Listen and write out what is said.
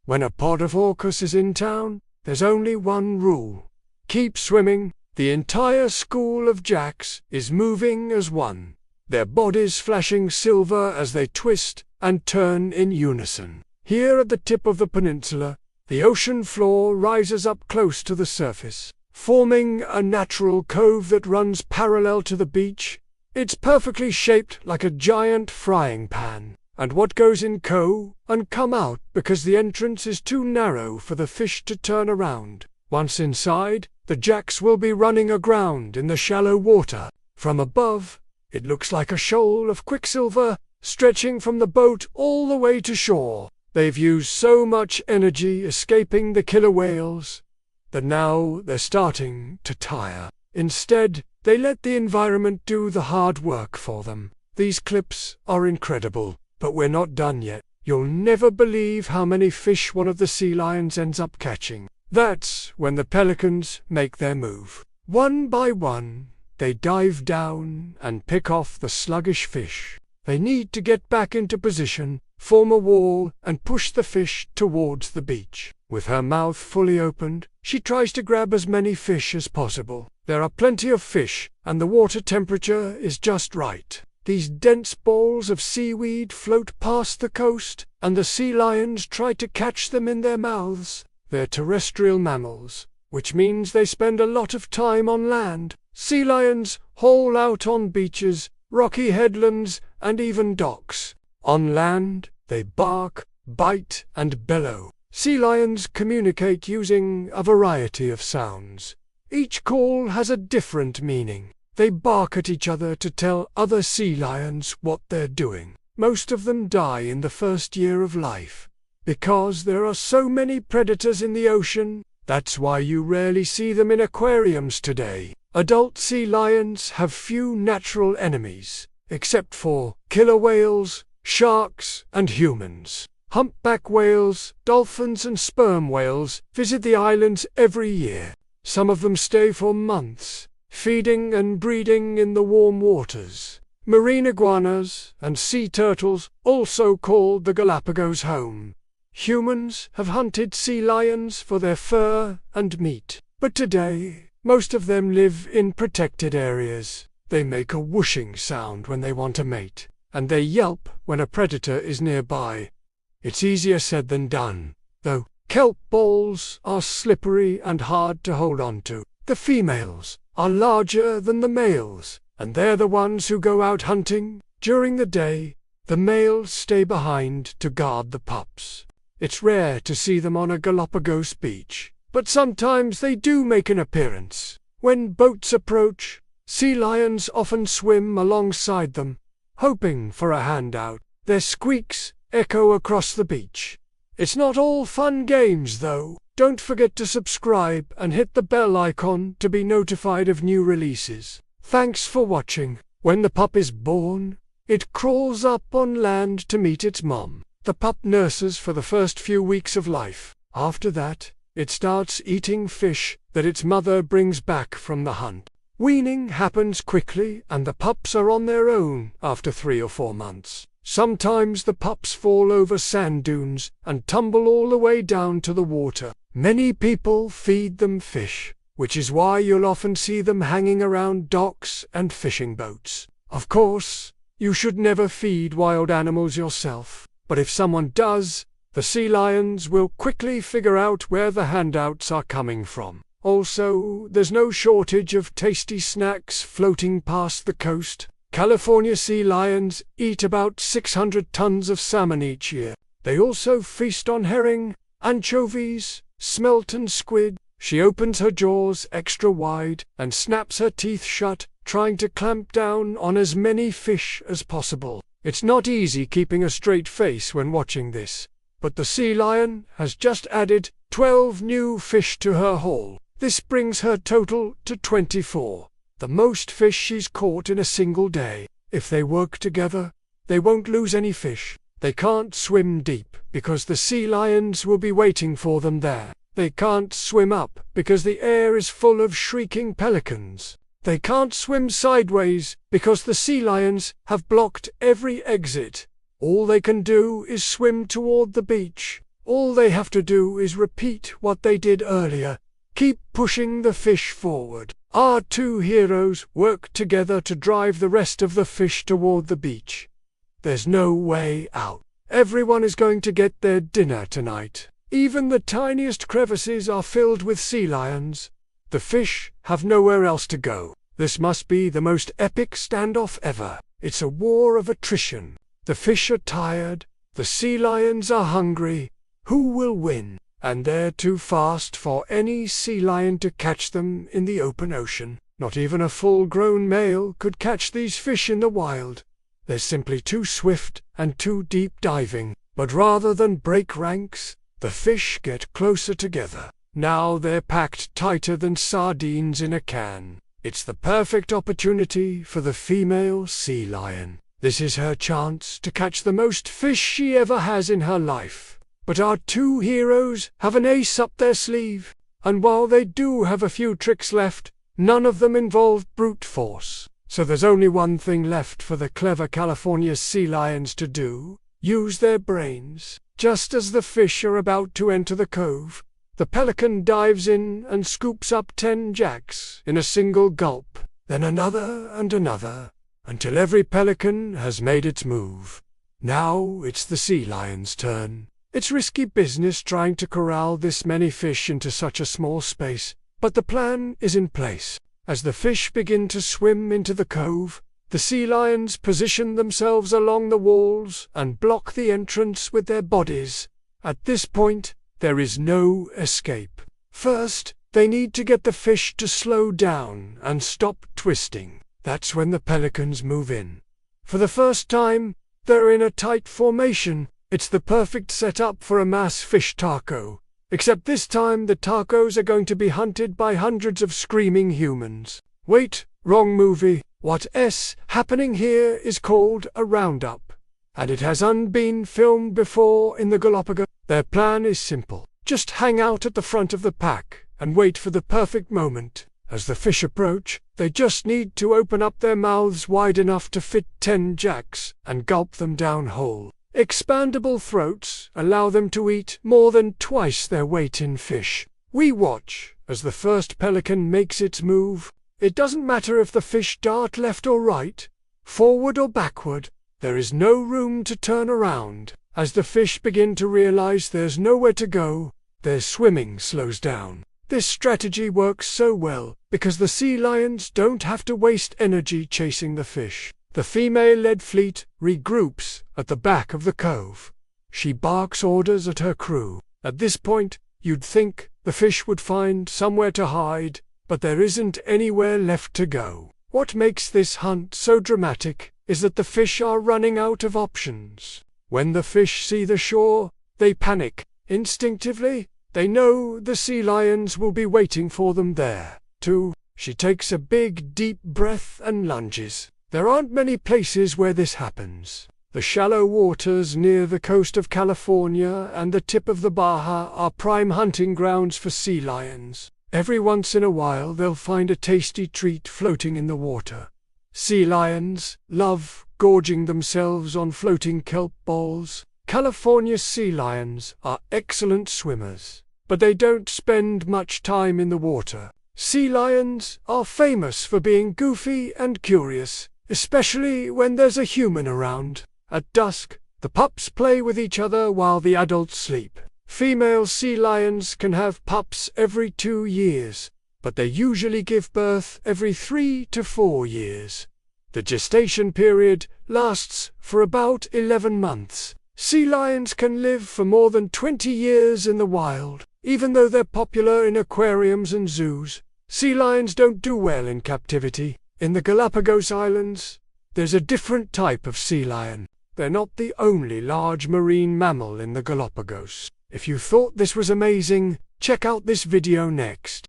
When a pod of orcas is in town, there's only one rule. Keep swimming. The entire school of jacks is moving as one, their bodies flashing silver as they twist and turn in unison. Here at the tip of the peninsula, the ocean floor rises up close to the surface, forming a natural cove that runs parallel to the beach. It's perfectly shaped like a giant frying pan, and what goes in and come out because the entrance is too narrow for the fish to turn around. Once inside, the jacks will be running aground in the shallow water. From above, it looks like a shoal of quicksilver stretching from the boat all the way to shore. They've used so much energy escaping the killer whales that now they're starting to tire. Instead, they let the environment do the hard work for them. These clips are incredible, but we're not done yet. You'll never believe how many fish one of the sea lions ends up catching. That's when the pelicans make their move. One by one, they dive down and pick off the sluggish fish. They need to get back into position, form a wall, and push the fish towards the beach. With her mouth fully opened, she tries to grab as many fish as possible. There are plenty of fish, and the water temperature is just right. These dense balls of seaweed float past the coast, and the sea lions try to catch them in their mouths. They're terrestrial mammals, which means they spend a lot of time on land. Sea lions haul out on beaches, rocky headlands, and even docks. On land, they bark, bite, and bellow. Sea lions communicate using a variety of sounds. Each call has a different meaning. They bark at each other to tell other sea lions what they're doing. Most of them die in the first year of life. Because there are so many predators in the ocean, that's why you rarely see them in aquariums today. Adult sea lions have few natural enemies, except for killer whales, sharks, and humans. Humpback whales, dolphins, and sperm whales visit the islands every year. Some of them stay for months, feeding and breeding in the warm waters. Marine iguanas and sea turtles also call the Galapagos home. Humans have hunted sea lions for their fur and meat, but today, most of them live in protected areas. They make a whooshing sound when they want to mate, and they yelp when a predator is nearby. It's easier said than done, though. Kelp balls are slippery and hard to hold on to. The females are larger than the males, and they're the ones who go out hunting. During the day, the males stay behind to guard the pups. It's rare to see them on a Galapagos beach, but sometimes they do make an appearance. When boats approach, sea lions often swim alongside them, hoping for a handout. Their squeaks echo across the beach. It's not all fun games, though. Don't forget to subscribe and hit the bell icon to be notified of new releases. Thanks for watching. When the pup is born, it crawls up on land to meet its mom. The pup nurses for the first few weeks of life. After that, it starts eating fish that its mother brings back from the hunt. Weaning happens quickly, and the pups are on their own after 3 or 4 months. Sometimes the pups fall over sand dunes and tumble all the way down to the water. Many people feed them fish, which is why you'll often see them hanging around docks and fishing boats. Of course, you should never feed wild animals yourself, but if someone does, the sea lions will quickly figure out where the handouts are coming from. Also, there's no shortage of tasty snacks floating past the coast. California sea lions eat about 600 tons of salmon each year. They also feast on herring, anchovies, smelt and squid. She opens her jaws extra wide and snaps her teeth shut, trying to clamp down on as many fish as possible. It's not easy keeping a straight face when watching this, but the sea lion has just added 12 new fish to her haul. This brings her total to 24. The most fish she's caught in a single day. If they work together, they won't lose any fish. They can't swim deep because the sea lions will be waiting for them there. They can't swim up because the air is full of shrieking pelicans. They can't swim sideways because the sea lions have blocked every exit. All they can do is swim toward the beach. All they have to do is repeat what they did earlier. Keep pushing the fish forward. Our two heroes work together to drive the rest of the fish toward the beach. There's no way out. Everyone is going to get their dinner tonight. Even the tiniest crevices are filled with sea lions. The fish have nowhere else to go. This must be the most epic standoff ever. It's a war of attrition. The fish are tired. The sea lions are hungry. Who will win? And they're too fast for any sea lion to catch them in the open ocean. Not even a full-grown male could catch these fish in the wild. They're simply too swift and too deep diving. But rather than break ranks, the fish get closer together. Now they're packed tighter than sardines in a can. It's the perfect opportunity for the female sea lion. This is her chance to catch the most fish she ever has in her life. But our two heroes have an ace up their sleeve, and while they do have a few tricks left, none of them involve brute force. So there's only one thing left for the clever California sea lions to do: use their brains. Just as the fish are about to enter the cove, the pelican dives in and scoops up 10 jacks in a single gulp, then another and another, until every pelican has made its move. Now it's the sea lion's turn. It's risky business trying to corral this many fish into such a small space, but the plan is in place. As the fish begin to swim into the cove, the sea lions position themselves along the walls and block the entrance with their bodies. At this point, there is no escape. First, they need to get the fish to slow down and stop twisting. That's when the pelicans move in. For the first time, they're in a tight formation. It's the perfect setup for a mass fish taco. Except this time the tacos are going to be hunted by hundreds of screaming humans. Wait, wrong movie. What's happening here is called a roundup, and it hasn't been filmed before in the Galapagos. Their plan is simple. Just hang out at the front of the pack and wait for the perfect moment. As the fish approach, they just need to open up their mouths wide enough to fit 10 jacks and gulp them down whole. Expandable throats allow them to eat more than twice their weight in fish. We watch as the first pelican makes its move. It doesn't matter if the fish dart left or right, forward or backward. There is no room to turn around. As the fish begin to realize there's nowhere to go, their swimming slows down. This strategy works so well because the sea lions don't have to waste energy chasing the fish. The female-led fleet regroups at the back of the cove. She barks orders at her crew. At this point, you'd think the fish would find somewhere to hide, but there isn't anywhere left to go. What makes this hunt so dramatic is that the fish are running out of options. When the fish see the shore, they panic. Instinctively, they know the sea lions will be waiting for them there. She takes a big, deep breath and lunges. There aren't many places where this happens. The shallow waters near the coast of California and the tip of the Baja are prime hunting grounds for sea lions. Every once in a while they'll find a tasty treat floating in the water. Sea lions love gorging themselves on floating kelp balls. California sea lions are excellent swimmers, but they don't spend much time in the water. Sea lions are famous for being goofy and curious, especially when there's a human around. At dusk, the pups play with each other while the adults sleep. Female sea lions can have pups every 2 years, but they usually give birth every 3 to 4 years. The gestation period lasts for about 11 months. Sea lions can live for more than 20 years in the wild. Even though they're popular in aquariums and zoos, sea lions don't do well in captivity. In the Galapagos Islands, there's a different type of sea lion. They're not the only large marine mammal in the Galapagos. If you thought this was amazing, check out this video next.